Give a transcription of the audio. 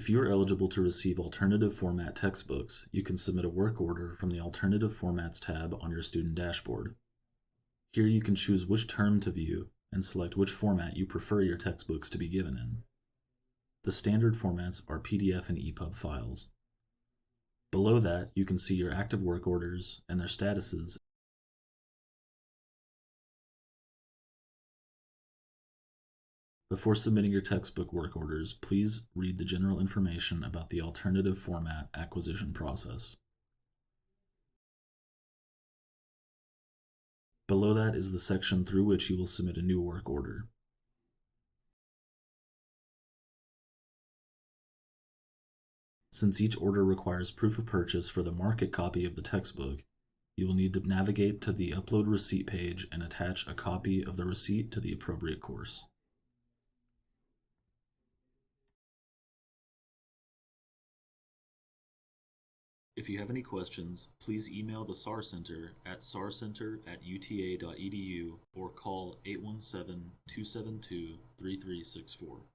If you are eligible to receive alternative format textbooks, you can submit a work order from the Alternative Formats tab on your student dashboard. Here you can choose which term to view and select which format you prefer your textbooks to be given in. The standard formats are PDF and EPUB files. Below that, you can see your active work orders and their statuses. Before submitting your textbook work orders, please read the general information about the alternative format acquisition process. Below that is the section through which you will submit a new work order. Since each order requires proof of purchase for the market copy of the textbook, you will need to navigate to the Upload Receipt page and attach a copy of the receipt to the appropriate course. If you have any questions, please email the SAR Center at sarcenter@uta.edu or call 817-272-3364.